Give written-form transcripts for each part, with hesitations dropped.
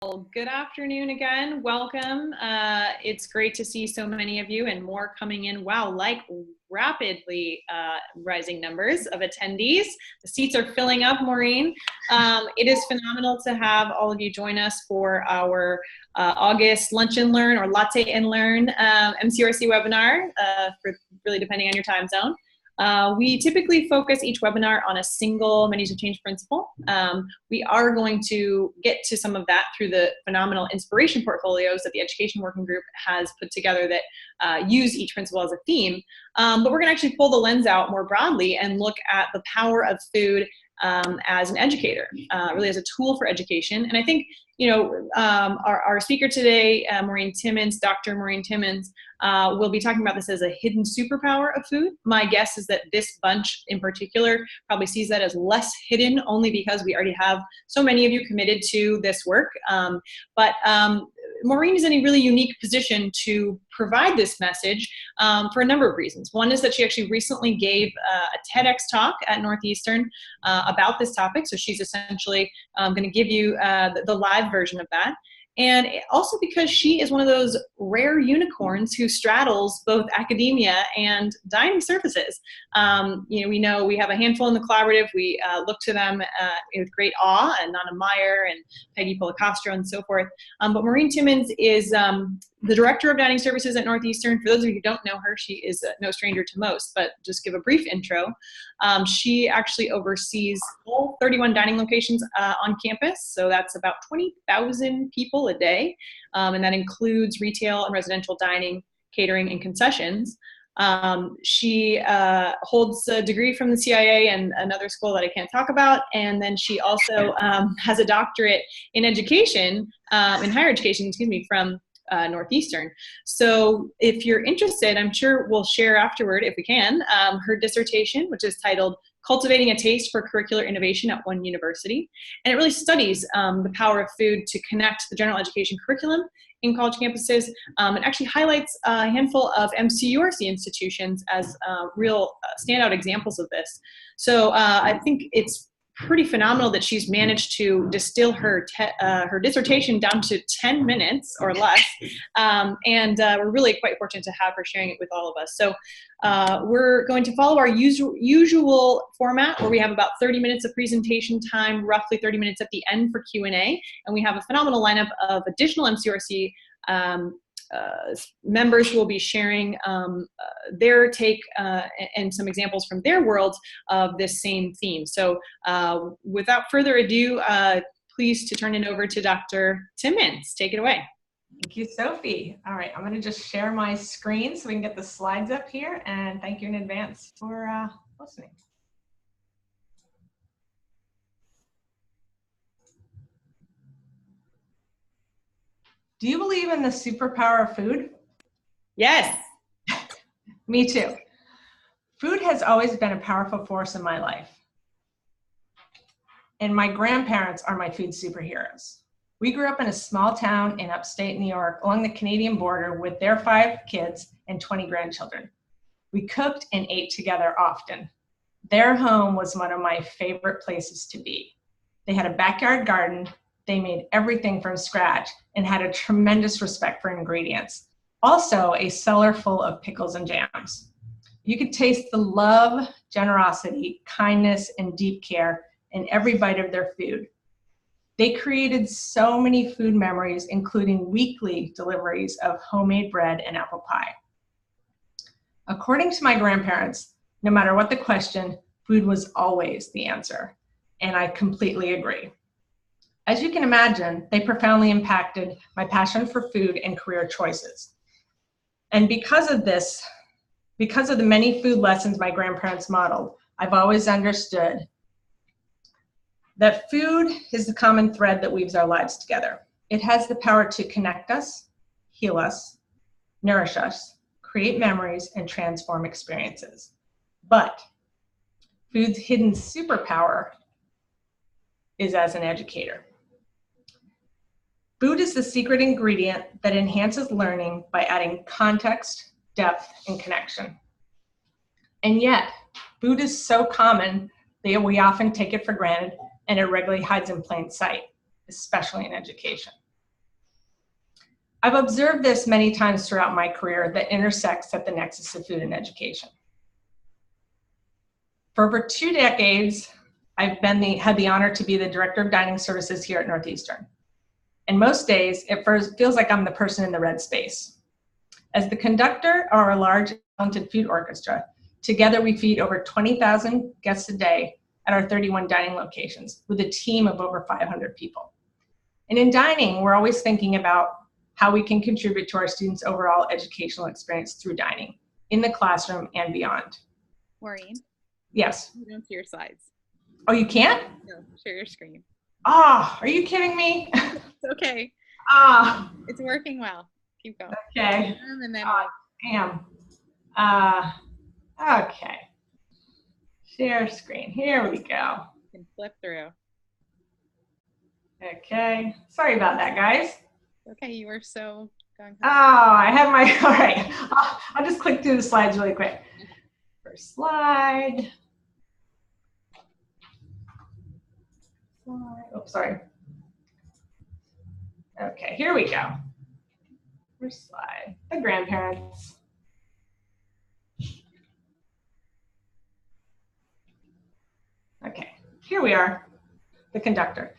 Well, good afternoon again. Welcome. It's great to see so many of you and more coming in. Wow, like rapidly rising numbers of attendees. The seats are filling up, Maureen. It is phenomenal to have all of you join us for our August Lunch and Learn or Latte and Learn MCURC webinar, for really depending on your time zone. We typically focus each webinar on a single menus of change principle. We are going to get to some of that through the phenomenal inspiration portfolios that the Education Working Group has put together that use each principle as a theme. But we're going to actually pull the lens out more broadly and look at the power of food as an educator, really as a tool for education. And I think, our speaker today, Maureen Timmons, Dr. Maureen Timmons, will be talking about this as a hidden superpower of food. My guess is that this bunch in particular probably sees that as less hidden, only because we already have so many of you committed to this work. But Maureen is in a really unique position to provide this message for a number of reasons. One is that she actually recently gave a TEDx talk at Northeastern about this topic, so she's essentially going to give you the live version of that. And also because she is one of those rare unicorns who straddles both academia and dining services. We know we have a handful in the collaborative. We look to them with great awe, and Nana Meyer and Peggy Policastro and so forth. But Maureen Timmons is the Director of Dining Services at Northeastern. For those of you who don't know her, she is no stranger to most, but just give a brief intro. She actually oversees all 31 dining locations on campus, so that's about 20,000 people a day, and that includes retail and residential dining, catering, and concessions. She holds a degree from the CIA and another school that I can't talk about, and then she also has a doctorate in education, in higher education, from Northeastern. So if you're interested, I'm sure we'll share afterward, if we can, her dissertation, which is titled Cultivating a Taste for Curricular Innovation at One University. And it really studies the power of food to connect the general education curriculum in college campuses, and actually highlights a handful of MCURC institutions as real standout examples of this. So I think it's pretty phenomenal that she's managed to distill her dissertation down to 10 minutes or less, and we're really quite fortunate to have her sharing it with all of us. So we're going to follow our usual format, where we have about 30 minutes of presentation time, roughly 30 minutes at the end for Q&A, and we have a phenomenal lineup of additional MCURC members who will be sharing their take and some examples from their world of this same theme. So without further ado, pleased to turn it over to Dr. Timmons. Take it away. Thank you, Sophie. All right, I'm going to just share my screen so we can get the slides up here, and thank you in advance for listening. Do you believe in the superpower of food? Yes. Me too. Food has always been a powerful force in my life. And my grandparents are my food superheroes. We grew up in a small town in upstate New York along the Canadian border with their 5 kids and 20 grandchildren. We cooked and ate together often. Their home was one of my favorite places to be. They had a backyard garden. They made everything from scratch and had a tremendous respect for ingredients. Also, a cellar full of pickles and jams. You could taste the love, generosity, kindness, and deep care in every bite of their food. They created so many food memories, including weekly deliveries of homemade bread and apple pie. According to my grandparents, no matter what the question, food was always the answer, and I completely agree. As you can imagine, they profoundly impacted my passion for food and career choices. And because of this, because of the many food lessons my grandparents modeled, I've always understood that food is the common thread that weaves our lives together. It has the power to connect us, heal us, nourish us, create memories, and transform experiences. But food's hidden superpower is as an educator. Food is the secret ingredient that enhances learning by adding context, depth, and connection. And yet, food is so common that we often take it for granted, and it regularly hides in plain sight, especially in education. I've observed this many times throughout my career that intersects at the nexus of food and education. For over 2 decades, I've had the honor to be the Director of Dining Services here at Northeastern. And most days, it feels like I'm the person in the red space. As the conductor of our large talented food orchestra, together we feed over 20,000 guests a day at our 31 dining locations with a team of over 500 people. And in dining, we're always thinking about how we can contribute to our students' overall educational experience through dining, in the classroom and beyond. Maureen? Yes? You don't see your slides. Oh, you can't? No, share your screen. Ah, are you kidding me? It's okay. Ah. It's working well. Keep going. Okay. And then okay. Share screen. Here we go. you can flip through. Okay. Sorry about that, guys. Okay, you were so gung-ho. Oh, I have my, all right. I'll just click through the slides really quick. First slide. Oh, sorry. Okay, here we go. First slide. The grandparents. Okay, here we are, the conductor.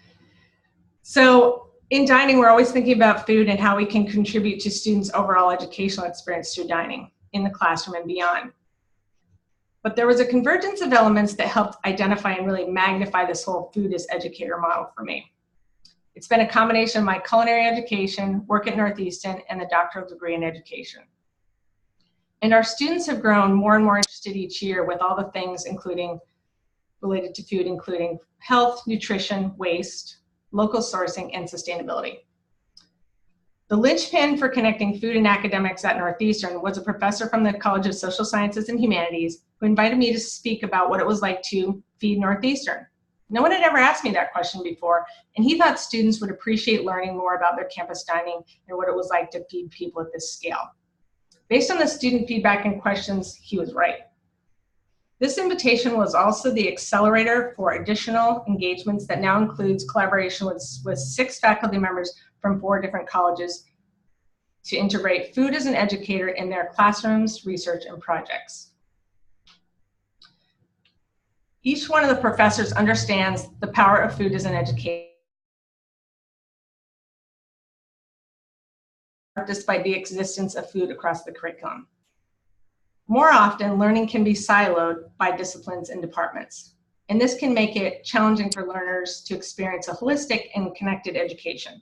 So in dining, we're always thinking about food and how we can contribute to students' overall educational experience through dining in the classroom and beyond. But there was a convergence of elements that helped identify and really magnify this whole food as educator model for me. It's been a combination of my culinary education, work at Northeastern, and the doctoral degree in education. And our students have grown more and more interested each year with all the things related to food, including health, nutrition, waste, local sourcing, and sustainability. The linchpin for connecting food and academics at Northeastern was a professor from the College of Social Sciences and Humanities who invited me to speak about what it was like to feed Northeastern. No one had ever asked me that question before, and he thought students would appreciate learning more about their campus dining and what it was like to feed people at this scale. Based on the student feedback and questions, he was right. This invitation was also the accelerator for additional engagements that now includes collaboration with 6 faculty members from 4 different colleges to integrate food as an educator in their classrooms, research, and projects. Each one of the professors understands the power of food as an educator, despite the existence of food across the curriculum. More often, learning can be siloed by disciplines and departments, and this can make it challenging for learners to experience a holistic and connected education.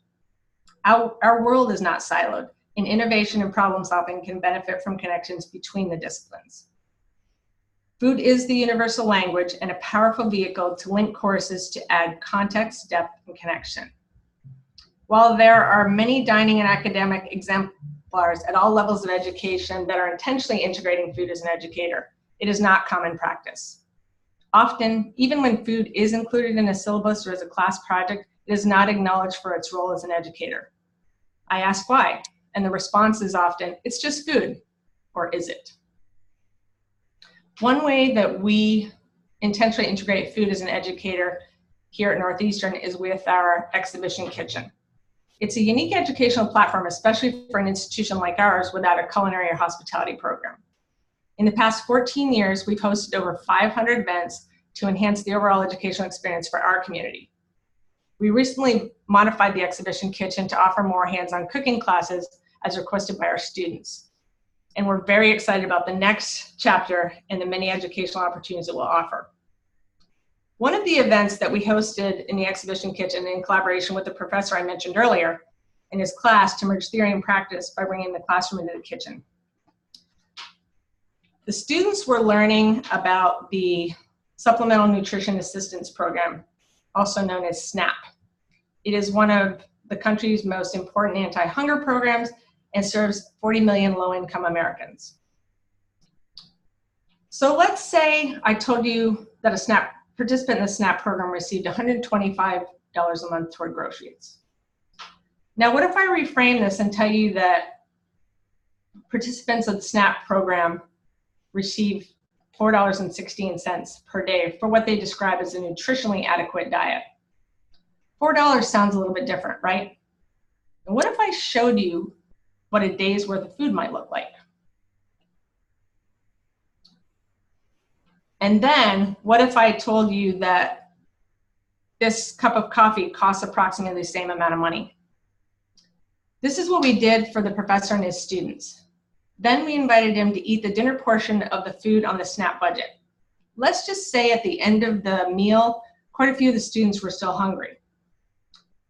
Our world is not siloed, and innovation and problem solving can benefit from connections between the disciplines. Food is the universal language and a powerful vehicle to link courses to add context, depth, and connection. While there are many dining and academic exemplars at all levels of education that are intentionally integrating food as an educator, it is not common practice. Often, even when food is included in a syllabus or as a class project, it is not acknowledged for its role as an educator. I ask why, and the response is often, it's just food, or is it? One way that we intentionally integrate food as an educator here at Northeastern is with our exhibition kitchen. It's a unique educational platform, especially for an institution like ours without a culinary or hospitality program. In the past 14 years, we've hosted over 500 events to enhance the overall educational experience for our community. We recently modified the exhibition kitchen to offer more hands-on cooking classes as requested by our students. And we're very excited about the next chapter and the many educational opportunities it will offer. One of the events that we hosted in the exhibition kitchen in collaboration with the professor I mentioned earlier in his class to merge theory and practice by bringing the classroom into the kitchen. The students were learning about the Supplemental Nutrition Assistance Program, also known as SNAP. It is one of the country's most important anti-hunger programs and serves 40 million low-income Americans. So let's say I told you that a participant in the SNAP program received $125 a month toward groceries. Now, what if I reframe this and tell you that participants of the SNAP program receive $4.16 per day for what they describe as a nutritionally adequate diet? $4 sounds a little bit different, right? And what if I showed you what a day's worth of food might look like. And then what if I told you that this cup of coffee costs approximately the same amount of money? This is what we did for the professor and his students. Then we invited him to eat the dinner portion of the food on the SNAP budget. Let's just say at the end of the meal, quite a few of the students were still hungry.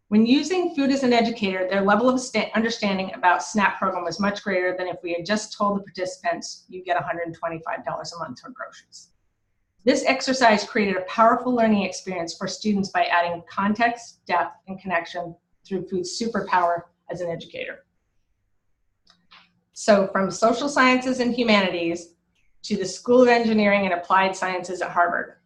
When using food as an educator, their level of understanding about SNAP program was much greater than if we had just told the participants, you get $125 a month for groceries. This exercise created a powerful learning experience for students by adding context, depth, and connection through food's superpower as an educator. So from social sciences and humanities to the School of Engineering and Applied Sciences at Harvard,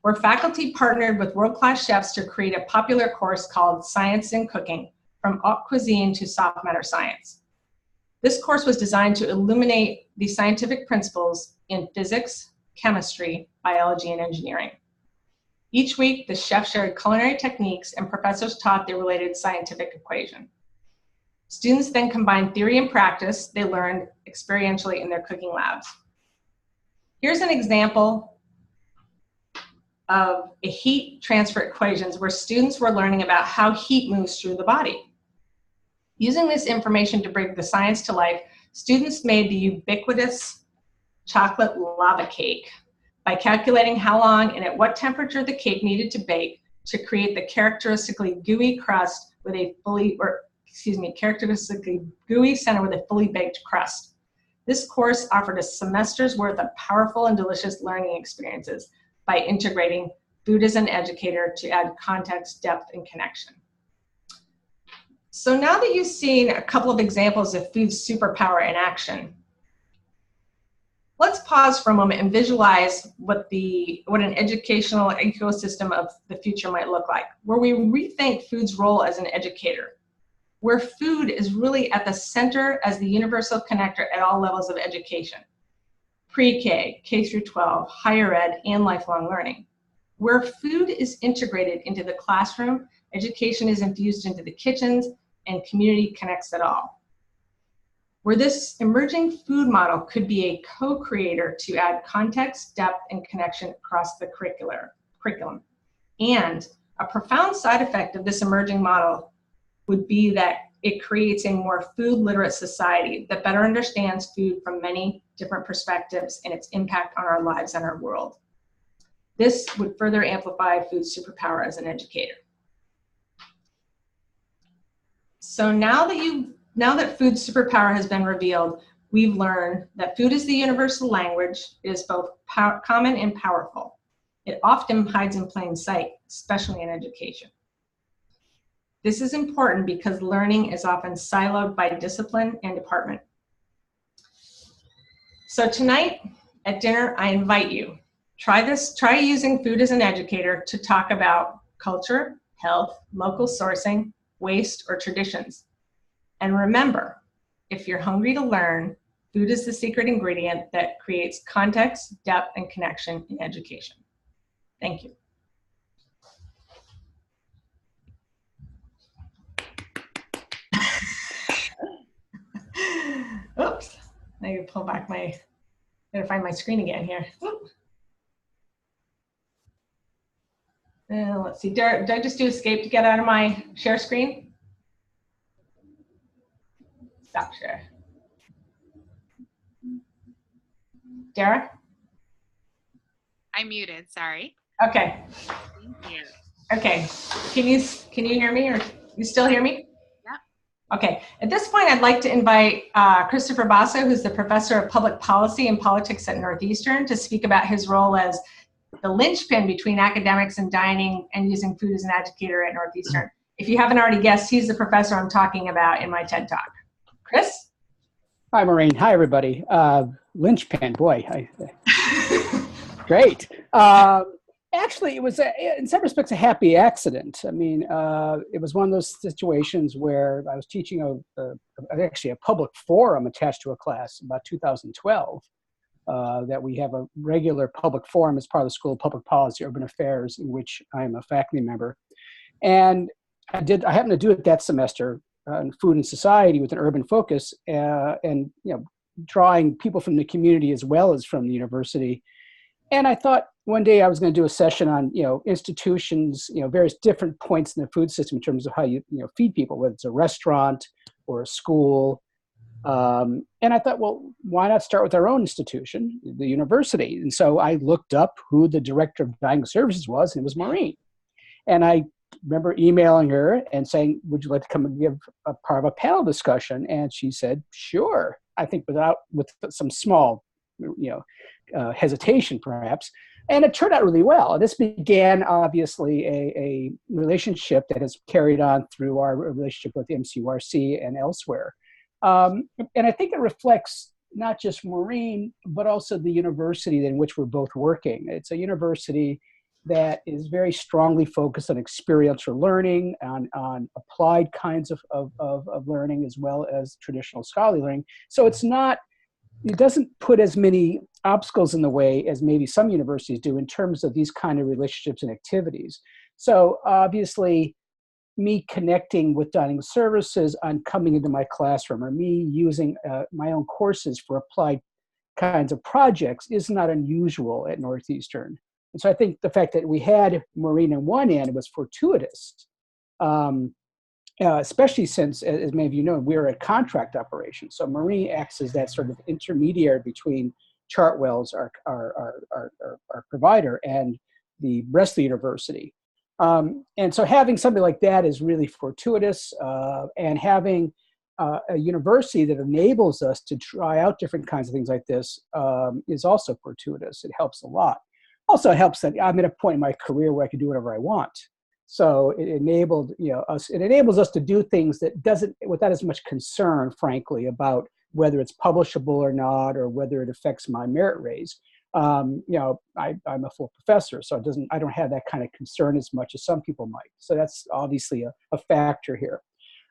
where faculty partnered with world-class chefs to create a popular course called Science in Cooking, from haute cuisine to soft matter science. This course was designed to illuminate the scientific principles in physics, chemistry, biology, and engineering. Each week, the chef shared culinary techniques and professors taught the related scientific equation. Students then combined theory and practice they learned experientially in their cooking labs. Here's an example of a heat transfer equations where students were learning about how heat moves through the body. Using this information to bring the science to life, students made the ubiquitous chocolate lava cake by calculating how long and at what temperature the cake needed to bake to create the characteristically gooey crust with a characteristically gooey center with a fully baked crust. This course offered a semester's worth of powerful and delicious learning experiences by integrating food as an educator to add context, depth, and connection. So now that you've seen a couple of examples of food's superpower in action, let's pause for a moment and visualize what an educational ecosystem of the future might look like, where we rethink food's role as an educator, where food is really at the center as the universal connector at all levels of education, pre-K, K through 12, higher ed, and lifelong learning. Where food is integrated into the classroom, education is infused into the kitchens, and community connects it all. Where this emerging food model could be a co-creator to add context, depth, and connection across the curriculum. And a profound side effect of this emerging model would be that it creates a more food literate society that better understands food from many different perspectives and its impact on our lives and our world. This would further amplify food's superpower as an educator. So now that food's superpower has been revealed, we've learned that food is the universal language. It is both common and powerful. It often hides in plain sight, especially in education. This is important because learning is often siloed by discipline and department. So tonight at dinner, I invite you, try using food as an educator to talk about culture, health, local sourcing, waste, or traditions. And remember, if you're hungry to learn, food is the secret ingredient that creates context, depth, and connection in education. Thank you. Oops, I need to pull back gotta find my screen again here. Let's see, did I just do escape to get out of my share screen? Stop share. Dara? I muted, sorry. Okay. Thank you. Okay, can you hear me, or you still hear me? Yeah. Okay, at this point I'd like to invite Christopher Basso, who's the professor of public policy and politics at Northeastern, to speak about his role as the linchpin between academics and dining and using food as an educator at Northeastern. If you haven't already guessed, he's the professor I'm talking about in my TED Talk. Chris? Hi, Maureen. Hi, everybody. Linchpin, boy. Great. Actually, it was, in some respects, a happy accident. I mean, it was one of those situations where I was teaching actually a public forum attached to a class about 2012, that we have a regular public forum as part of the School of Public Policy, Urban Affairs, in which I am a faculty member. And I happened to do it that semester, on food and society with an urban focus, and drawing people from the community as well as from the university. And I thought one day I was going to do a session on institutions, various different points in the food system in terms of how you feed people, whether it's a restaurant or a school. And I thought, well, why not start with our own institution, the university? And so I looked up who the director of dining services was, and it was Maureen. And I remember emailing her and saying, would you like to come and give a part of a panel discussion? And she said, sure. I think with some small, hesitation perhaps. And it turned out really well. This began obviously a relationship that has carried on through our relationship with MCURC and elsewhere. And I think it reflects not just Maureen, but also the university in which we're both working. It's a university that is very strongly focused on experiential learning, on applied kinds of learning, as well as traditional scholarly learning. So it doesn't put as many obstacles in the way as maybe some universities do in terms of these kind of relationships and activities. So obviously, me connecting with dining services on coming into my classroom, or me using my own courses for applied kinds of projects is not unusual at Northeastern. And so I think the fact that we had Maureen on one end was fortuitous, especially since, as many of you know, we're a contract operation. So Maureen acts as that sort of intermediary between Chartwell's, our provider, and the rest of the university. And so having something like that is really fortuitous, and having a university that enables us to try out different kinds of things like this is also fortuitous. It helps a lot. Also, it helps that I'm at a point in my career where I can do whatever I want. So it enabled us. It enables us to do things that without as much concern, frankly, about whether it's publishable or not, or whether it affects my merit raise. I'm a full professor, so I don't have that kind of concern as much as some people might. So that's obviously a factor here.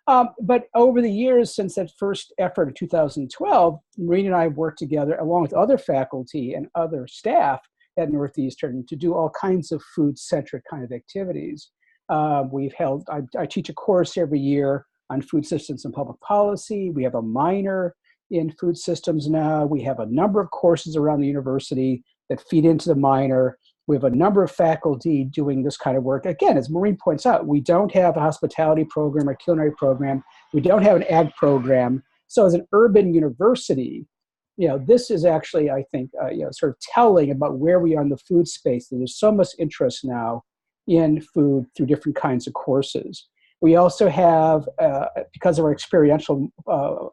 But over the years, since that first effort of 2012, Maureen and I have worked together along with other faculty and other staff at Northeastern to do all kinds of food-centric kind of activities. I teach a course every year on food systems and public policy. We have a minor in food systems now. We have a number of courses around the university that feed into the minor. We have a number of faculty doing this kind of work. Again, as Maureen points out, we don't have a hospitality program or culinary program. We don't have an ag program. So as an urban university, this is actually, I think, sort of telling about where we are in the food space. There's so much interest now in food through different kinds of courses. We also have, because of our experiential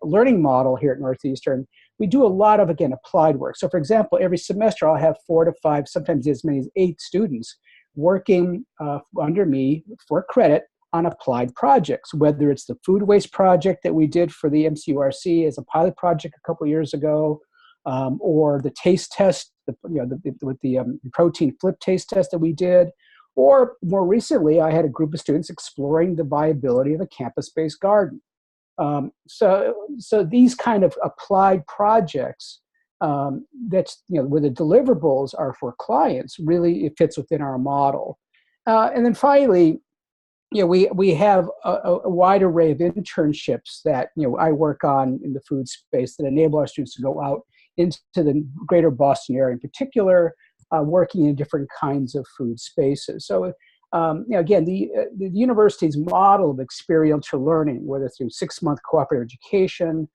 learning model here at Northeastern, we do a lot of, again, applied work. So for example, every semester I'll have 4 to 5, sometimes as many as 8 students working under me for credit on applied projects, whether it's the food waste project that we did for the MCURC as a pilot project a couple years ago, or the taste test, with the protein flip taste test that we did. Or more recently, I had a group of students exploring the viability of a campus-based garden. So these kind of applied projects, that's where the deliverables are for clients, really it fits within our model. And then finally, we have a wide array of internships that I work on in the food space that enable our students to go out into the greater Boston area in particular, working in different kinds of food spaces. So again, the university's model of experiential learning, whether through 6-month cooperative education,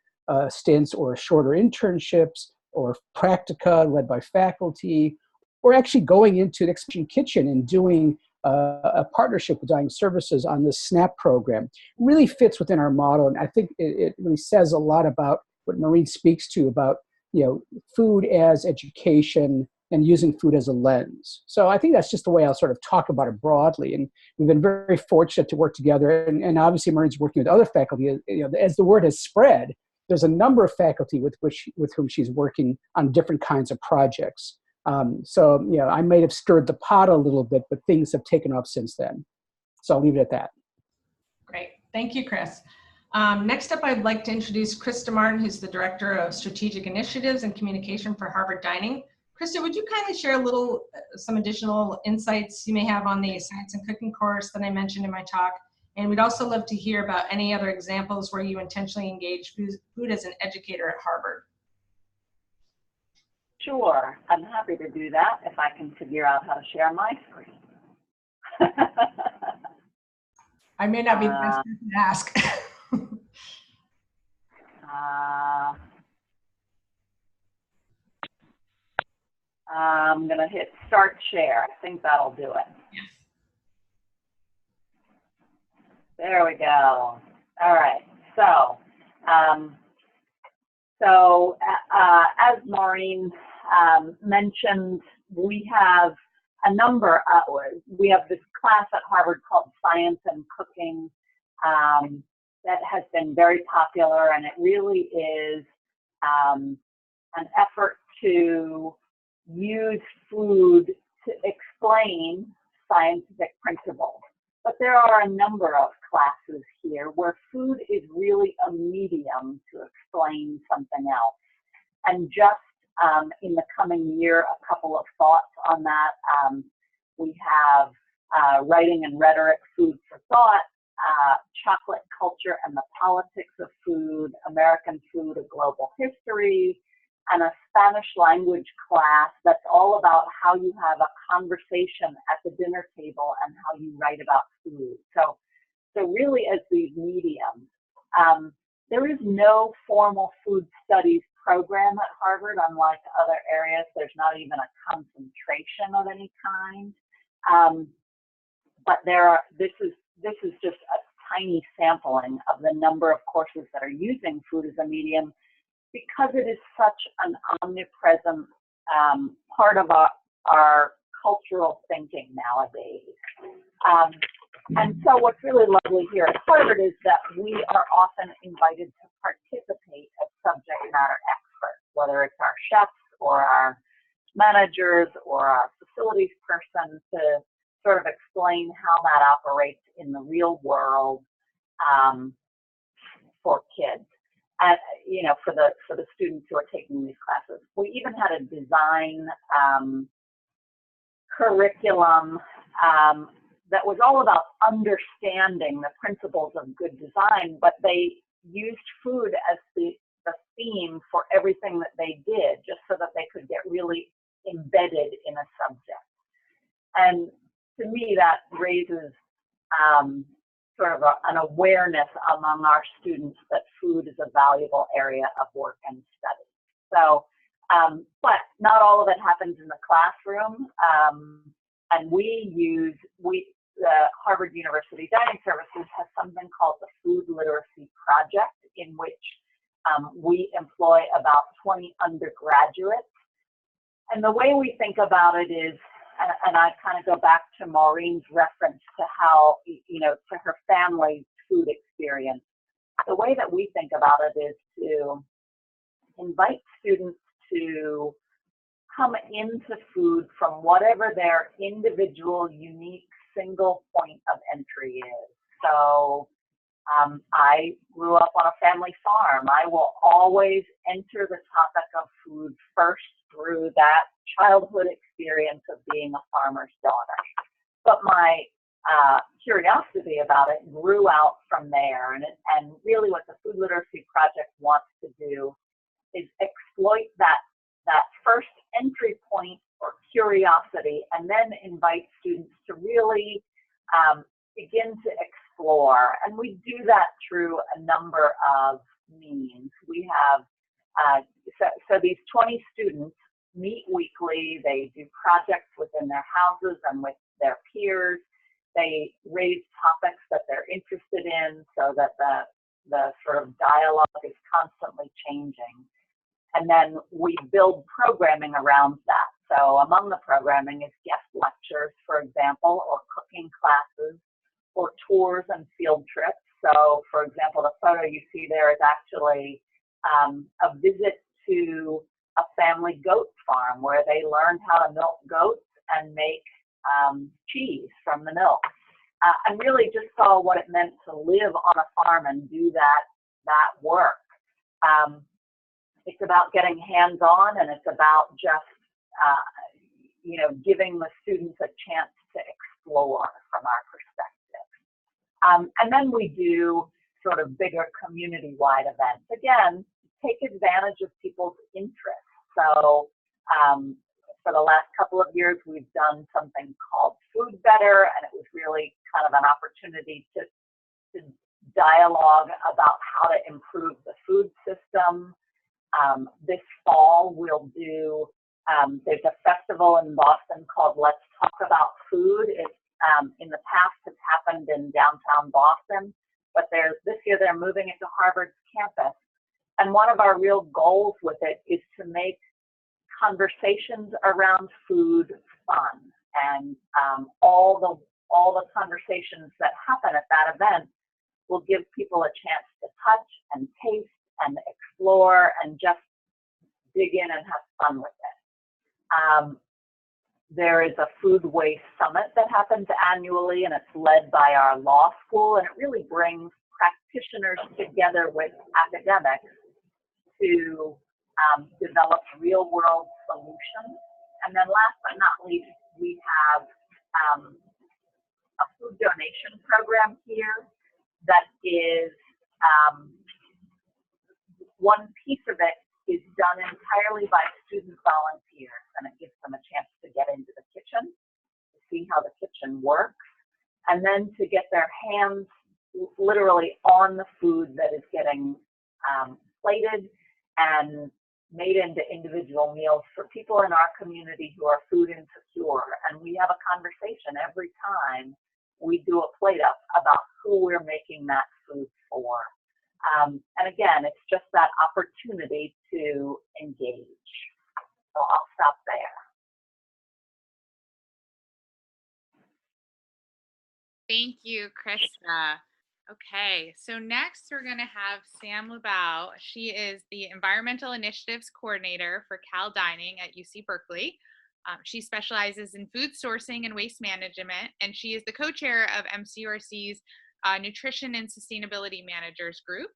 stints or shorter internships, or practica led by faculty, or actually going into the kitchen and doing a partnership with dining services on the SNAP program, really fits within our model. And I think it really says a lot about what Maureen speaks to about food as education and using food as a lens. So I think that's just the way I'll sort of talk about it broadly. And we've been very fortunate to work together. And obviously Maureen's working with other faculty. As the word has spread, there's a number of faculty with whom she's working on different kinds of projects. So I might have stirred the pot a little bit, but things have taken off since then. So I'll leave it at that. Great. Thank you, Chris. Next up, I'd like to introduce Krista Martin, who's the Director of Strategic Initiatives and Communication for Harvard Dining. Krista, would you kindly share some additional insights you may have on the Science and Cooking course that I mentioned in my talk, And we'd also love to hear about any other examples where you intentionally engage food as an educator at Harvard. Sure, I'm happy to do that if I can figure out how to share my screen. I may not be the best person to ask. I'm going to hit start share. I think that'll do it. There we go. All right. So, as Maureen mentioned, we have a number. We have this class at Harvard called Science and Cooking that has been very popular, and it really is an effort to use food to explain scientific principles. But there are a number of classes here where food is really a medium to explain something else. And just in the coming year, a couple of thoughts on that. We have Writing and Rhetoric, Food for Thought, Chocolate Culture and the Politics of Food, American Food, A Global History, and a Spanish language class that's all about how you have a conversation at the dinner table and how you write about food. So really as these mediums, there is no formal food studies program at Harvard, unlike other areas. There's not even a concentration of any kind. But this is just a tiny sampling of the number of courses that are using food as a medium, because it is such an omnipresent part of our cultural thinking nowadays. And so what's really lovely here at Harvard is that we are often invited to participate as subject matter experts, whether it's our chefs or our managers or our facilities person, to sort of explain how that operates in the real world for kids. And, you know, for the students who are taking these classes. We even had a design curriculum that was all about understanding the principles of good design, but they used food as the theme for everything that they did, just so that they could get really embedded in a subject. And to me, that raises sort of an awareness among our students that food is a valuable area of work and study. So, but not all of it happens in the classroom. And the Harvard University Dining Services has something called the Food Literacy Project, in which we employ about 20 undergraduates. And the way we think about it is, and I kind of go back to Maureen's reference to how, you know, to her family's food experience. The way that we think about it is to invite students to come into food from whatever their individual, unique, single point of entry is. So I grew up on a family farm. I will always enter the topic of food first through that childhood experience of being a farmer's daughter. But my curiosity about it grew out from there. And really what the Food Literacy Project wants to do is exploit that first entry point or curiosity, and then invite students to really begin to explore. And we do that through a number of means. We have, so these 20 students meet weekly. They do projects within their houses and with their peers. They raise topics that they're interested in, so that the sort of dialogue is constantly changing. And then we build programming around that. So among the programming is guest lectures, for example, or cooking classes, or tours and field trips. So, for example, the photo you see there is actually a visit to a family goat farm where they learned how to milk goats and make cheese from the milk. And really just saw what it meant to live on a farm and do that work. It's about getting hands-on, and it's about just you know, giving the students a chance to explore from our perspective. And then we do sort of bigger community-wide events. Again, take advantage of people's interests. So for the last couple of years, we've done something called Food Better, and it was really kind of an opportunity to dialogue about how to improve the food system. This fall, we'll do, there's a festival in Boston called Let's Talk About Food. It's, in the past, it's happened in downtown Boston, but this year they're moving it to Harvard's campus. And one of our real goals with it is to make conversations around food fun. And all the conversations that happen at that event will give people a chance to touch and taste and explore and just dig in and have fun with it. There is a food waste summit that happens annually, and it's led by our law school, and it really brings practitioners together with academics to develop real world solutions. And then last but not least, we have a food donation program here that is, one piece of it is done entirely by student volunteers, and it gives them a chance to get into the kitchen, to see how the kitchen works, and then to get their hands literally on the food that is getting plated and made into individual meals for people in our community who are food insecure. And we have a conversation every time we do a plate up about who we're making that food for. And again, it's just that opportunity to engage. So I'll stop there. Thank you, Krista. Okay, so next we're going to have Sam LeBeau. She is the Environmental Initiatives Coordinator for Cal Dining at UC Berkeley. She specializes in food sourcing and waste management, and she is the co-chair of MCURC's Nutrition and Sustainability Managers Group.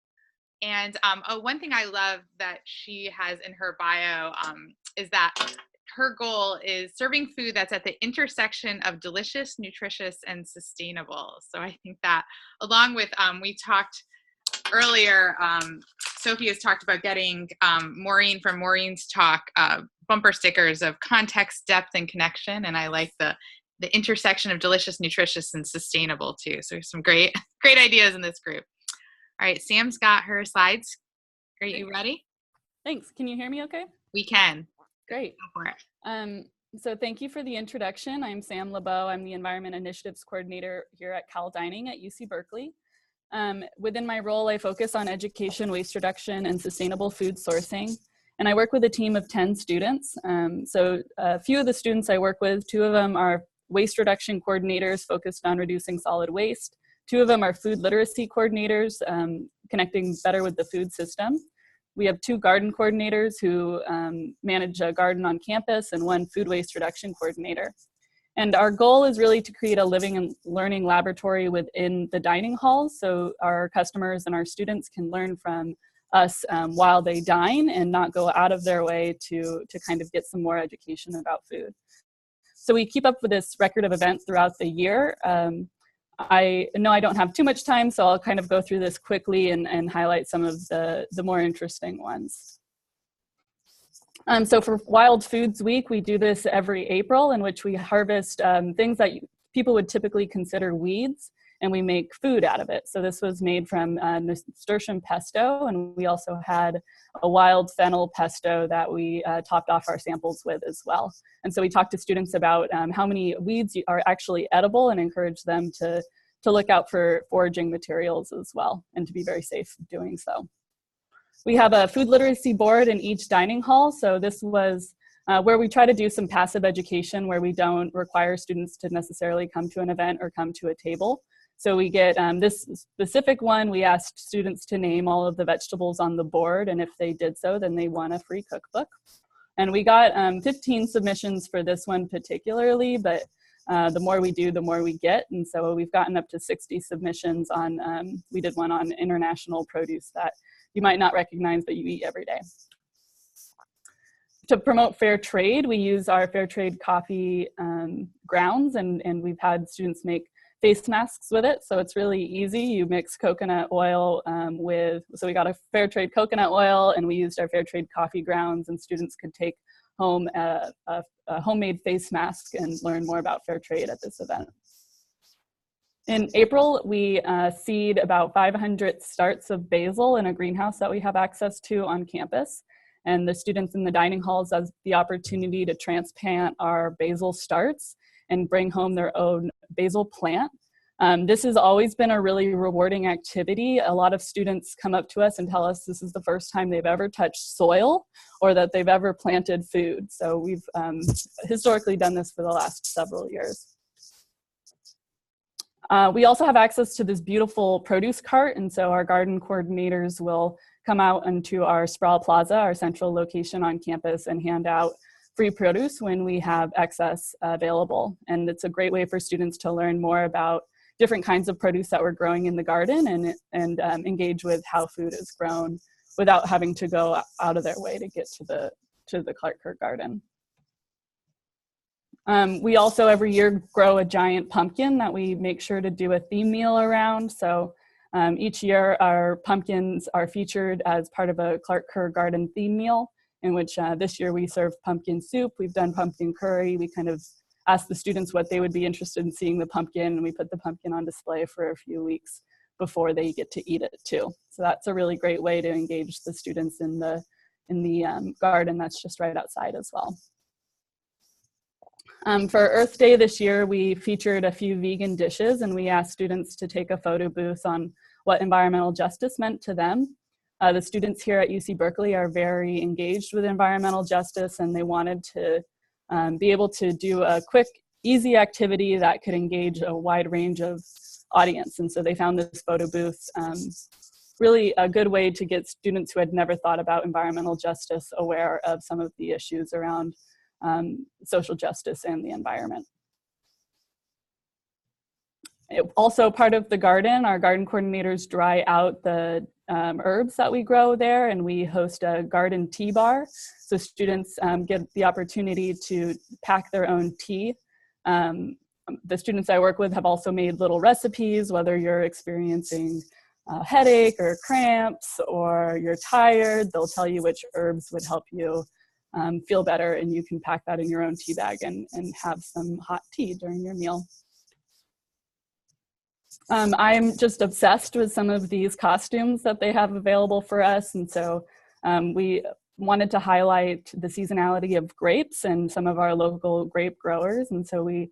And one thing I love that she has in her bio is that her goal is serving food that's at the intersection of delicious, nutritious, and sustainable. So I think that, along with, we talked earlier, Sophie has talked about getting Maureen from Maureen's talk, bumper stickers of context, depth, and connection. And I like the intersection of delicious, nutritious, and sustainable too. So there's some great ideas in this group. All right, Sam's got her slides. Are you ready? Thanks. Can you hear me okay? We can. Great. Go for it. So thank you for the introduction. I'm Sam LeBeau. I'm the Environment Initiatives Coordinator here at Cal Dining at UC Berkeley. Within my role, I focus on education, waste reduction, and sustainable food sourcing. And I work with a team of 10 students. So a few of the students I work with, 2 of them are waste reduction coordinators focused on reducing solid waste. 2 of them are food literacy coordinators, connecting better with the food system. We have 2 garden coordinators who manage a garden on campus, and 1 food waste reduction coordinator. And our goal is really to create a living and learning laboratory within the dining halls, so our customers and our students can learn from us while they dine and not go out of their way to kind of get some more education about food. So we keep up with this record of events throughout the year. I know I don't have too much time, so I'll kind of go through this quickly and highlight some of the more interesting ones. So for Wild Foods Week, we do this every April, in which we harvest things that people would typically consider weeds, and we make food out of it. So this was made from nasturtium pesto, and we also had a wild fennel pesto that we topped off our samples with as well. And so we talked to students about how many weeds are actually edible and encourage them to look out for foraging materials as well, and to be very safe doing so. We have a food literacy board in each dining hall. So this was where we try to do some passive education where we don't require students to necessarily come to an event or come to a table. So we get this specific one, we asked students to name all of the vegetables on the board, and if they did so, then they won a free cookbook. And we got 15 submissions for this one particularly, but the more we do, the more we get. And so we've gotten up to 60 submissions on, we did one on international produce that you might not recognize, but you eat every day. To promote fair trade, we use our fair trade coffee grounds, and we've had students make face masks with it. So it's really easy. You mix coconut oil so we got a fair trade coconut oil, and we used our fair trade coffee grounds, and students could take home a homemade face mask and learn more about fair trade at this event. In April, we seed about 500 starts of basil in a greenhouse that we have access to on campus. And the students in the dining halls have the opportunity to transplant our basil starts and bring home their own basil plant. This has always been a really rewarding activity. A lot of students come up to us and tell us this is the first time they've ever touched soil or that they've ever planted food. So we've historically done this for the last several years. We also have access to this beautiful produce cart, and so our garden coordinators will come out into our Sproul Plaza, our central location on campus, and hand out free produce when we have excess available. And it's a great way for students to learn more about different kinds of produce that we're growing in the garden and engage with how food is grown without having to go out of their way to get to the Clark Kerr garden. We also every year grow a giant pumpkin that we make sure to do a theme meal around. So each year our pumpkins are featured as part of a Clark Kerr garden theme meal, in which this year we serve pumpkin soup. We've done pumpkin curry. We kind of ask the students what they would be interested in seeing the pumpkin, and we put the pumpkin on display for a few weeks before they get to eat it too. So that's a really great way to engage the students in the garden that's just right outside as well. For Earth Day this year, we featured a few vegan dishes, and we asked students to take a photo booth on what environmental justice meant to them. The students here at UC Berkeley are very engaged with environmental justice, and they wanted to be able to do a quick, easy activity that could engage a wide range of audience. And so they found this photo booth really a good way to get students who had never thought about environmental justice aware of some of the issues around social justice and the environment. Also part of the garden, our garden coordinators dry out the herbs that we grow there, and we host a garden tea bar. So students get the opportunity to pack their own tea. The students I work with have also made little recipes, whether you're experiencing a headache or cramps or you're tired, they'll tell you which herbs would help you feel better, and you can pack that in your own tea bag and have some hot tea during your meal. I'm just obsessed with some of these costumes that they have available for us, and so we wanted to highlight the seasonality of grapes and some of our local grape growers, and so we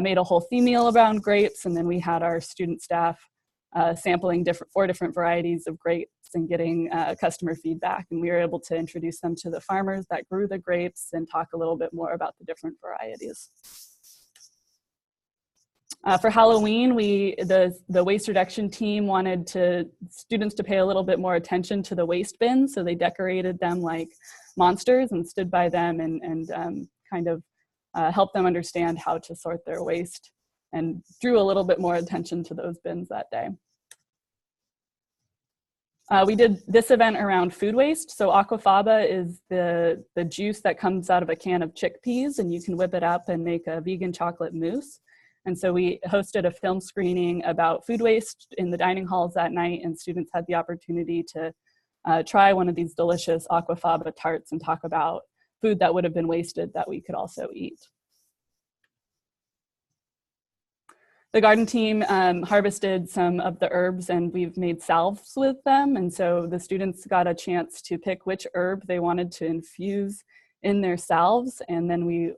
made a whole theme meal around grapes, and then we had our student staff sampling four different varieties of grapes and getting customer feedback, and we were able to introduce them to the farmers that grew the grapes and talk a little bit more about the different varieties. For Halloween, the waste reduction team wanted students to pay a little bit more attention to the waste bins, so they decorated them like monsters and stood by them and kind of helped them understand how to sort their waste, and drew a little bit more attention to those bins that day. We did this event around food waste. So aquafaba is the juice that comes out of a can of chickpeas, and you can whip it up and make a vegan chocolate mousse. And so we hosted a film screening about food waste in the dining halls that night, and students had the opportunity to try one of these delicious aquafaba tarts and talk about food that would have been wasted that we could also eat. The garden team harvested some of the herbs, and we've made salves with them. And so the students got a chance to pick which herb they wanted to infuse in their salves. And then we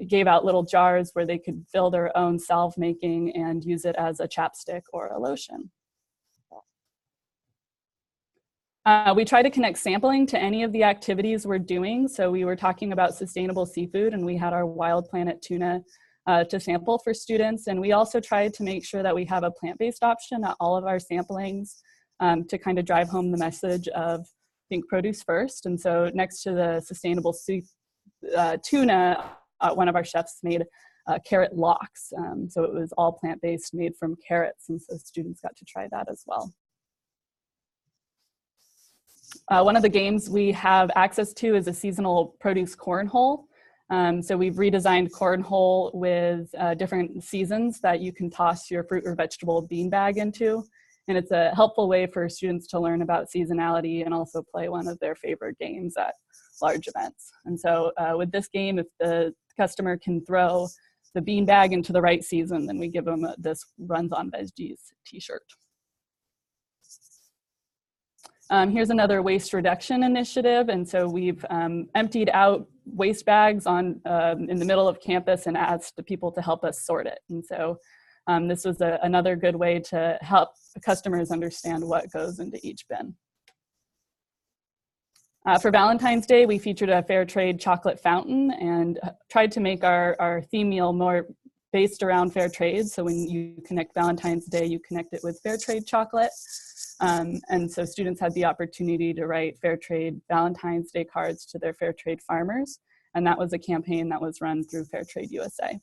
gave out little jars where they could fill their own salve making and use it as a chapstick or a lotion. We try to connect sampling to any of the activities we're doing. So we were talking about sustainable seafood, and we had our Wild Planet tuna to sample for students. And we also tried to make sure that we have a plant-based option at all of our samplings to kind of drive home the message of think produce first. And so next to the sustainable tuna, one of our chefs made carrot lox. So it was all plant-based, made from carrots, and so students got to try that as well. One of the games we have access to is a seasonal produce cornhole. So we've redesigned cornhole with different seasons that you can toss your fruit or vegetable beanbag into. And it's a helpful way for students to learn about seasonality and also play one of their favorite games at large events. And so with this game, if the customer can throw the beanbag into the right season, then we give them this Runs on Veggies t-shirt. Here's another waste reduction initiative. And so we've emptied out waste bags in the middle of campus and asked the people to help us sort it. And so this was another good way to help the customers understand what goes into each bin. For Valentine's Day, we featured a fair trade chocolate fountain and tried to make our theme meal more based around fair trade. So when you connect Valentine's Day, you connect it with fair trade chocolate. And so students had the opportunity to write fair trade Valentine's Day cards to their fair trade farmers. And that was a campaign that was run through Fair Trade USA.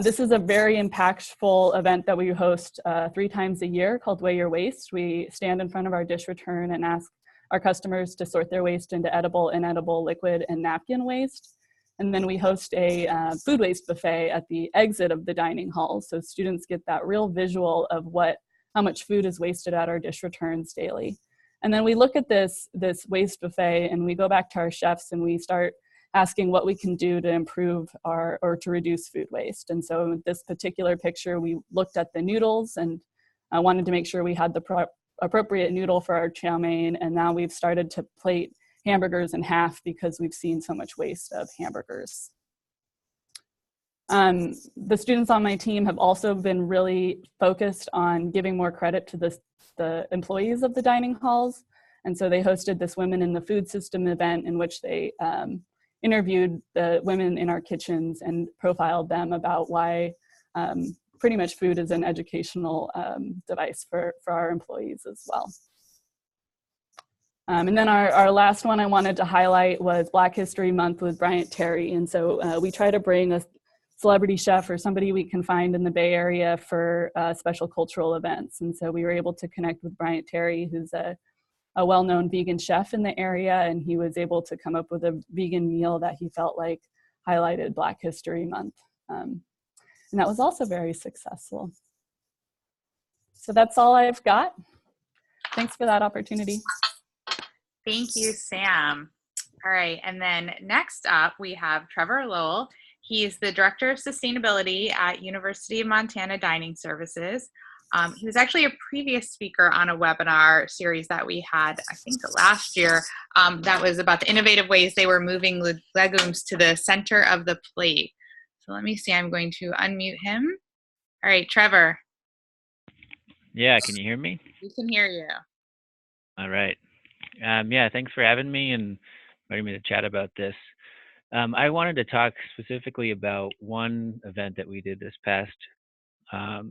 This is a very impactful event that we host 3 times a year called Weigh Your Waste. We stand in front of our dish return and ask our customers to sort their waste into edible, inedible, liquid, and napkin waste. And then we host a food waste buffet at the exit of the dining hall. So students get that real visual of how much food is wasted at our dish returns daily. And then we look at this waste buffet and we go back to our chefs and we start asking what we can do to improve or to reduce food waste. And so in this particular picture, we looked at the noodles and I wanted to make sure we had the appropriate noodle for our chow mein. And now we've started to plate hamburgers in half because we've seen so much waste of hamburgers. The students on my team have also been really focused on giving more credit to the employees of the dining halls. And so they hosted this Women in the Food System event in which they interviewed the women in our kitchens and profiled them about why pretty much food is an educational device for our employees as well. And then our last one I wanted to highlight was Black History Month with Bryant Terry. And so we try to bring a celebrity chef or somebody we can find in the Bay Area for special cultural events. And so we were able to connect with Bryant Terry, who's a well-known vegan chef in the area, and he was able to come up with a vegan meal that he felt like highlighted Black History Month. And that was also very successful. So that's all I've got. Thanks for that opportunity. Thank you, Sam. All right, and then next up we have Trevor Lowell. He's the Director of Sustainability at University of Montana Dining Services. He was actually a previous speaker on a webinar series that we had, I think last year, that was about the innovative ways they were moving legumes to the center of the plate. So let me see, I'm going to unmute him. All right, Trevor. Yeah, can you hear me? We can hear you. All right. Yeah, thanks for having me and letting me to chat about this. I wanted to talk specifically about one event that we did this past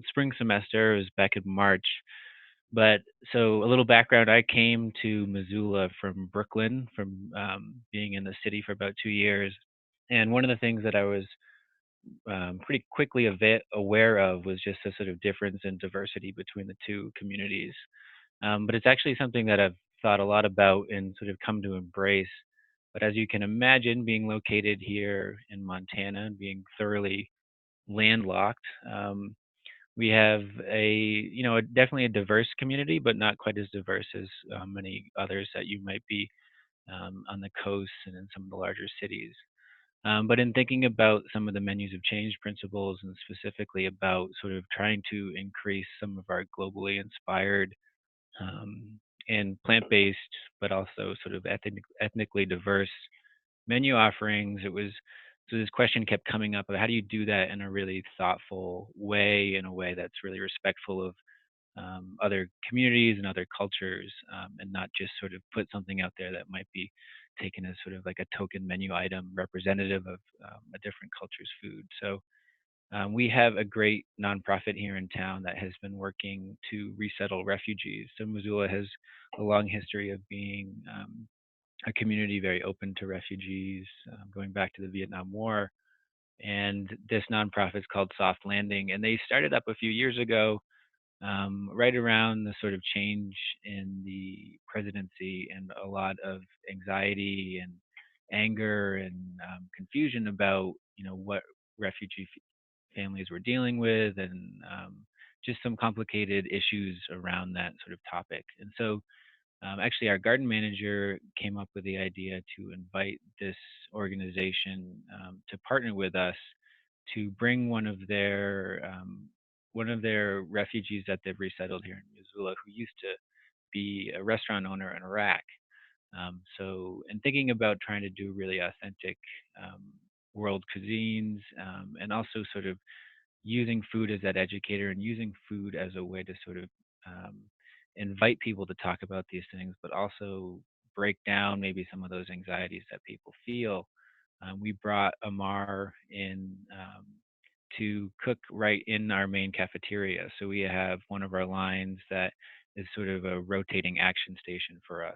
spring semester. It was back in March. But so a little background, I came to Missoula from Brooklyn, from being in the city for about 2 years. And one of the things that I was pretty quickly aware of was just a sort of difference in diversity between the two communities. But it's actually something that I've thought a lot about and sort of come to embrace. But as you can imagine, being located here in Montana and being thoroughly landlocked, we have definitely a diverse community, but not quite as diverse as many others that you might be on the coast and in some of the larger cities. But in thinking about some of the menus of change principles and specifically about sort of trying to increase some of our globally inspired and plant-based, but also sort of ethnically diverse menu offerings, so this question kept coming up of how do you do that in a really thoughtful way, in a way that's really respectful of other communities and other cultures, and not just sort of put something out there that might be taken as sort of like a token menu item representative of a different culture's food. So we have a great nonprofit here in town that has been working to resettle refugees. So Missoula has a long history of being a community very open to refugees, going back to the Vietnam War. And this nonprofit is called Soft Landing, and they started up a few years ago, right around the sort of change in the presidency and a lot of anxiety and anger and confusion about, what refugee families were dealing with, and just some complicated issues around that sort of topic. And so actually, our garden manager came up with the idea to invite this organization to partner with us to bring one of their refugees that they've resettled here in Missoula, who used to be a restaurant owner in Iraq. So, in thinking about trying to do really authentic um, world cuisines, and also sort of using food as that educator and using food as a way to sort of um, invite people to talk about these things, but also break down maybe some of those anxieties that people feel. We brought Amar in to cook right in our main cafeteria. So we have one of our lines that is sort of a rotating action station for us.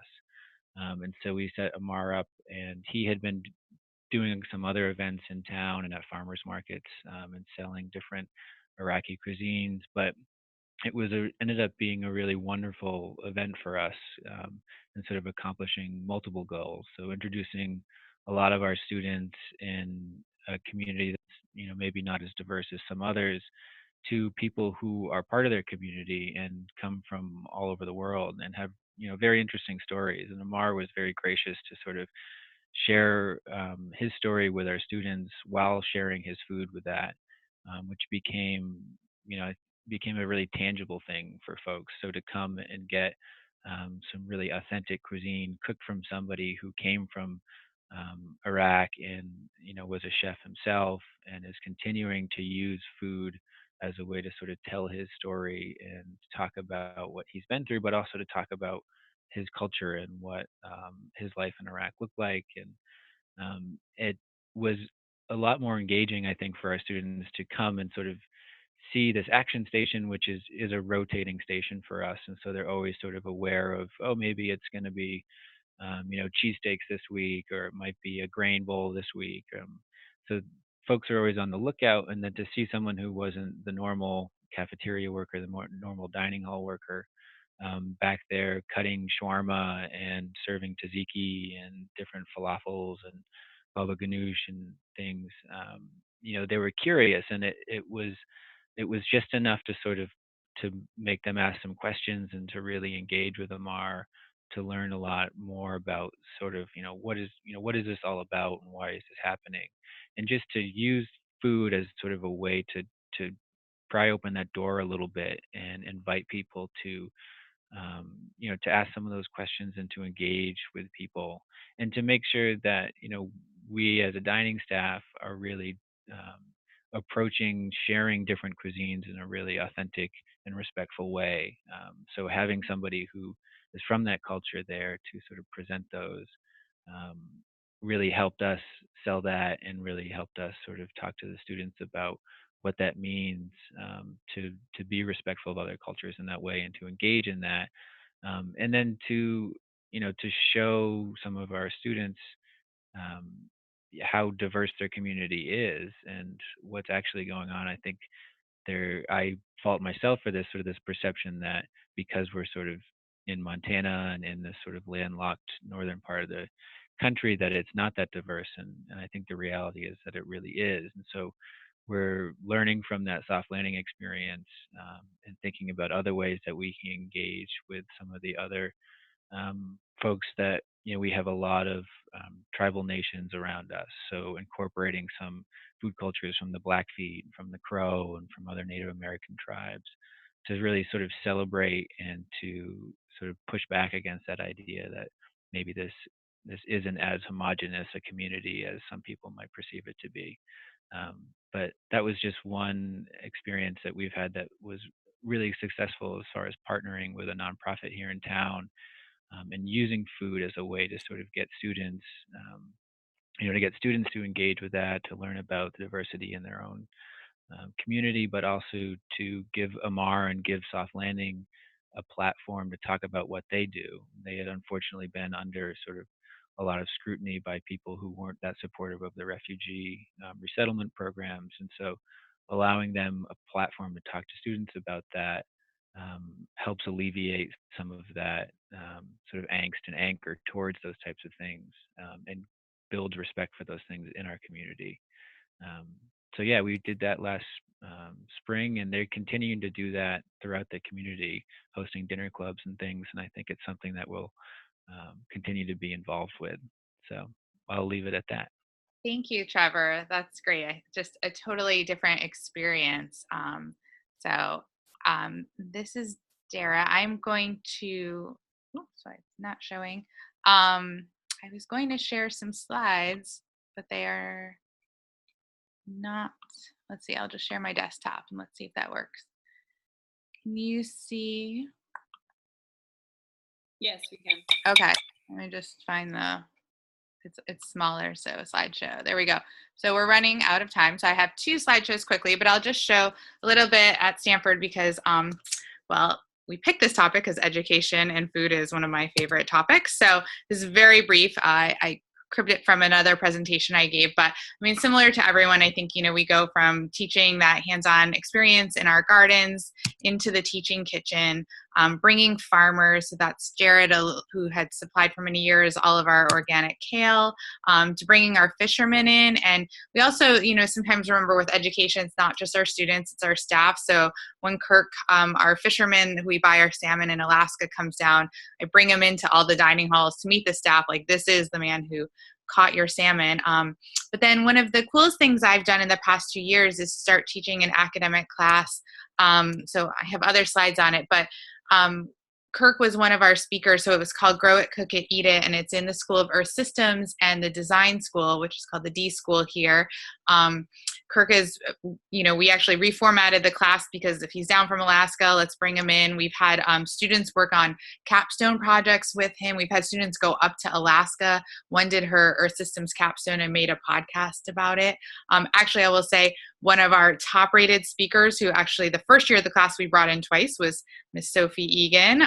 And so we set Amar up, and he had been doing some other events in town and at farmers markets, and selling different Iraqi cuisines. But ended up being a really wonderful event for us, and sort of accomplishing multiple goals. So introducing a lot of our students in a community that's maybe not as diverse as some others, to people who are part of their community and come from all over the world and have very interesting stories. And Amar was very gracious to sort of share his story with our students while sharing his food with that, which became, became a really tangible thing for folks. So to come and get some really authentic cuisine cooked from somebody who came from Iraq, and was a chef himself, and is continuing to use food as a way to sort of tell his story and talk about what he's been through, but also to talk about his culture and what his life in Iraq looked like. And it was a lot more engaging, I think, for our students to come and sort of see this action station, which is a rotating station for us. And so they're always sort of aware of, oh, maybe it's going to be cheesesteaks this week, or it might be a grain bowl this week. So folks are always on the lookout, and then to see someone who wasn't the normal cafeteria worker, the more normal dining hall worker, back there cutting shawarma and serving tzatziki and different falafels and baba ganoush and things. They were curious, and it was just enough to sort of to make them ask some questions and to really engage with Amar, to learn a lot more about sort of what is this all about and why is this happening, and just to use food as sort of a way to pry open that door a little bit and invite people to to ask some of those questions and to engage with people, and to make sure that we as a dining staff are really approaching sharing different cuisines in a really authentic and respectful way. So having somebody who is from that culture there to sort of present those um, really helped us sell that, and really helped us sort of talk to the students about what that means, to be respectful of other cultures in that way, and to engage in that, and then to show some of our students um, how diverse their community is and what's actually going on. I think I fault myself for this sort of this perception that because we're sort of in Montana and in this sort of landlocked northern part of the country, that it's not that diverse, and I think the reality is that it really is. And so we're learning from that soft landing experience, and thinking about other ways that we can engage with some of the other folks that we have a lot of tribal nations around us. So incorporating some food cultures from the Blackfeet, from the Crow, and from other Native American tribes, to really sort of celebrate and to sort of push back against that idea that maybe this isn't as homogenous a community as some people might perceive it to be. But that was just one experience that we've had that was really successful as far as partnering with a nonprofit here in town, and using food as a way to sort of get students, to get students to engage with that, to learn about the diversity in their own community, but also to give Amar and give Soft Landing a platform to talk about what they do. They had unfortunately been under sort of a lot of scrutiny by people who weren't that supportive of the refugee resettlement programs. And so allowing them a platform to talk to students about that helps alleviate some of that sort of angst and anger towards those types of things, and build respect for those things in our community. So yeah, we did that last spring, and they're continuing to do that throughout the community, hosting dinner clubs and things. And I think it's something that we'll continue to be involved with. So I'll leave it at that. Thank you, Trevor. That's great. Just a totally different experience. This is Dara. I'm going to, sorry, it's not showing. I was going to share some slides, but they are not. Let's see, I'll just share my desktop and let's see if that works. Can you see? Yes, we can. Okay, let me just find it's smaller, so a slideshow. There we go. So we're running out of time. So I have 2 slideshows quickly, but I'll just show a little bit at Stanford because, well, we picked this topic because education and food is one of my favorite topics. So this is very brief. I cribbed it from another presentation I gave, but I mean, similar to everyone, I think, we go from teaching that hands-on experience in our gardens into the teaching kitchen, bringing farmers, so that's Jared, who had supplied for many years all of our organic kale, to bringing our fishermen in. And we also, sometimes remember with education, it's not just our students, it's our staff. So when Kirk, our fisherman who we buy our salmon in Alaska, comes down, I bring him into all the dining halls to meet the staff, like, this is the man who caught your salmon. But then one of the coolest things I've done in the past 2 years is start teaching an academic class. So I have other slides on it, but Kirk was one of our speakers, so it was called Grow It, Cook It, Eat It, and it's in the School of Earth Systems and the Design School, which is called the D School here. Kirk is, we actually reformatted the class because if he's down from Alaska, let's bring him in. We've had students work on capstone projects with him. We've had students go up to Alaska. One did her Earth Systems capstone and made a podcast about it. Actually, I will say one of our top rated speakers, who actually the first year of the class we brought in twice, was Miss Sophie Egan.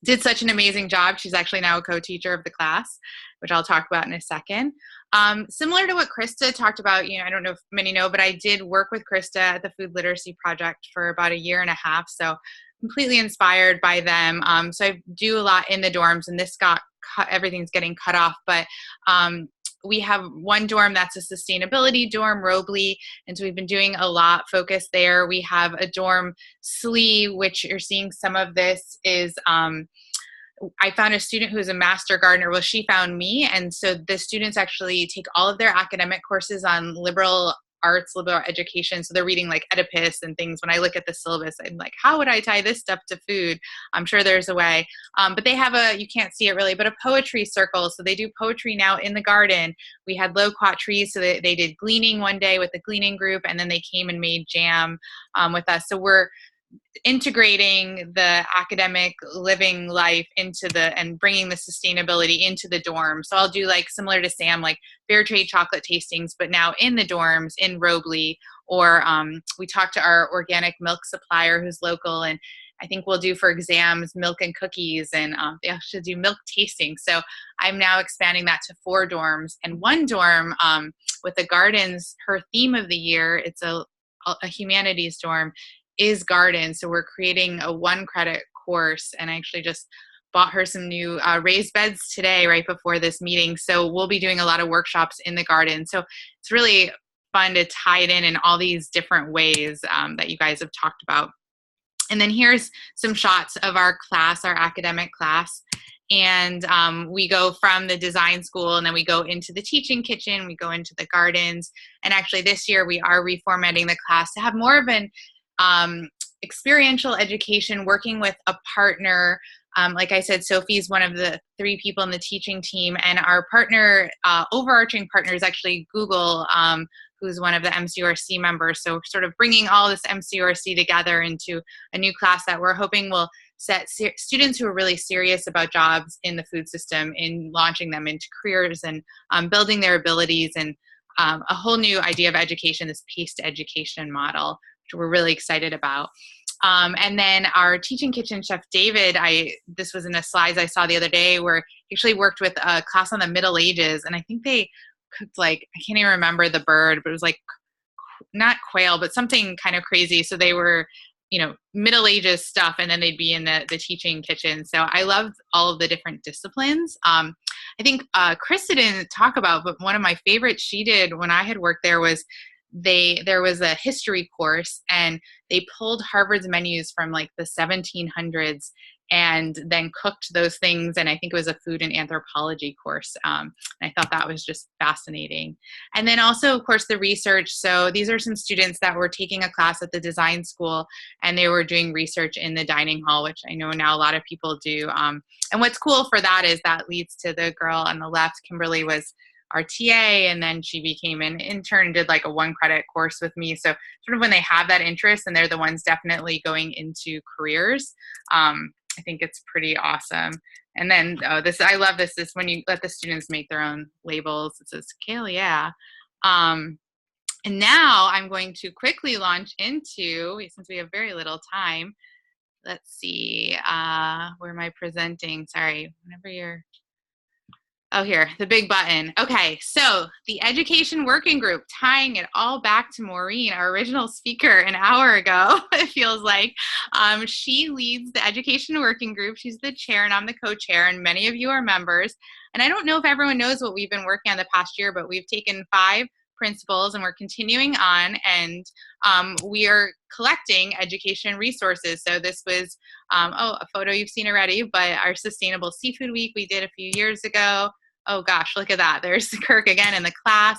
Did such an amazing job. She's actually now a co-teacher of the class, which I'll talk about in a second. Similar to what Krista talked about, I don't know if many know, but I did work with Krista at the Food Literacy Project for about 1.5 years. So completely inspired by them. So I do a lot in the dorms, and this got cut, everything's getting cut off, but we have one dorm that's a sustainability dorm, Robley, and so we've been doing a lot focused there. We have a dorm, Slee, which you're seeing some of this is, I found a student who's a master gardener. Well, she found me, and so the students actually take all of their academic courses on liberal arts, liberal education. So they're reading like Oedipus and things. When I look at the syllabus, I'm like, how would I tie this stuff to food? I'm sure there's a way. But they have you can't see it really, but a poetry circle. So they do poetry now in the garden. We had loquat trees. So they did gleaning one day with the gleaning group, and then they came and made jam with us. So we're integrating the academic living life and bringing the sustainability into the dorm. So I'll do like similar to Sam, like fair trade chocolate tastings, but now in the dorms in Robley, or we talked to our organic milk supplier who's local, and I think we'll do for exams milk and cookies, and they actually do milk tasting. So I'm now expanding that to 4 dorms, and one dorm with the gardens, her theme of the year, it's a humanities dorm, is garden. So we're creating a 1 credit course, and I actually just bought her some new raised beds today right before this meeting. So we'll be doing a lot of workshops in the garden. So it's really fun to tie it in all these different ways that you guys have talked about. And then here's some shots of our class, our academic class. And we go from the design school, and then we go into the teaching kitchen, we go into the gardens. And actually this year we are reformatting the class to have more of an experiential education, working with a partner. Like I said, Sophie's one of the 3 people in the teaching team, and our partner, overarching partner, is actually Google, who's one of the MCURC members. So we're sort of bringing all this MCURC together into a new class that we're hoping will set students who are really serious about jobs in the food system, in launching them into careers and building their abilities, and a whole new idea of education, this paced education model, which we're really excited about. And then our teaching kitchen chef, David, this was in the slides I saw the other day, where he actually worked with a class on the Middle Ages, and I think they cooked, like, I can't even remember the bird, but it was like, not quail, but something kind of crazy. So they were, Middle Ages stuff, and then they'd be in the teaching kitchen. So I loved all of the different disciplines. I think Krista didn't talk about, but one of my favorites she did when I had worked there was there was a history course, and they pulled Harvard's menus from like the 1700s and then cooked those things. And I think it was a food and anthropology course. And I thought that was just fascinating. And then also, of course, the research. So these are some students that were taking a class at the design school, and they were doing research in the dining hall, which I know now a lot of people do. And what's cool for that is that leads to the girl on the left. Kimberly was our TA, and then she became an intern and did like a 1-credit course with me. So sort of when they have that interest and they're the ones definitely going into careers, I think it's pretty awesome. And then I love this when you let the students make their own labels. It says, Kale, yeah. And now I'm going to quickly launch into, since we have very little time, let's see, where am I presenting? Sorry, whenever you're, oh, here, the big button. Okay, so the education working group, tying it all back to Maureen, our original speaker an hour ago, it feels like. She leads the education working group. She's the chair and I'm the co-chair, and many of you are members. And I don't know if everyone knows what we've been working on the past year, but we've taken 5 principles and we're continuing on, and we are collecting education resources. So this was, a photo you've seen already, but our Sustainable Seafood Week we did a few years ago. Oh gosh, look at that. There's Kirk again in the class.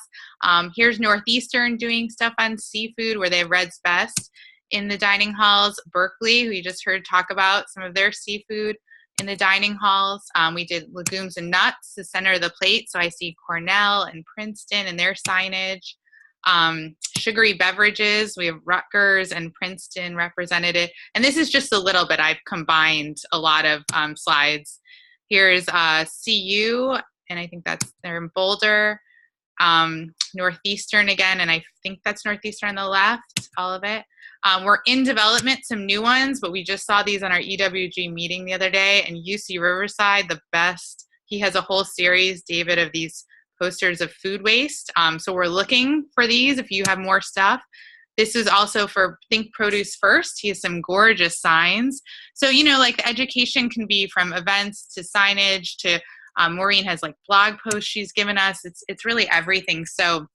Here's Northeastern doing stuff on seafood where they have Red's Best in the dining halls. Berkeley, who you just heard talk about some of their seafood in the dining halls. We did legumes and nuts, the center of the plate. So I see Cornell and Princeton and their signage. Sugary beverages, we have Rutgers and Princeton represented. And this is just a little bit. I've combined a lot of slides. Here's CU, and I think they're in Boulder. Northeastern again, and I think that's Northeastern on the left, all of it. We're in development, some new ones, but we just saw these on our EWG meeting the other day, and UC Riverside, the best. He has a whole series, David, of these posters of food waste. So we're looking for these if you have more stuff. This is also for Think Produce First. He has some gorgeous signs. So, like the education can be from events to signage to Maureen has like blog posts she's given us. It's really everything. So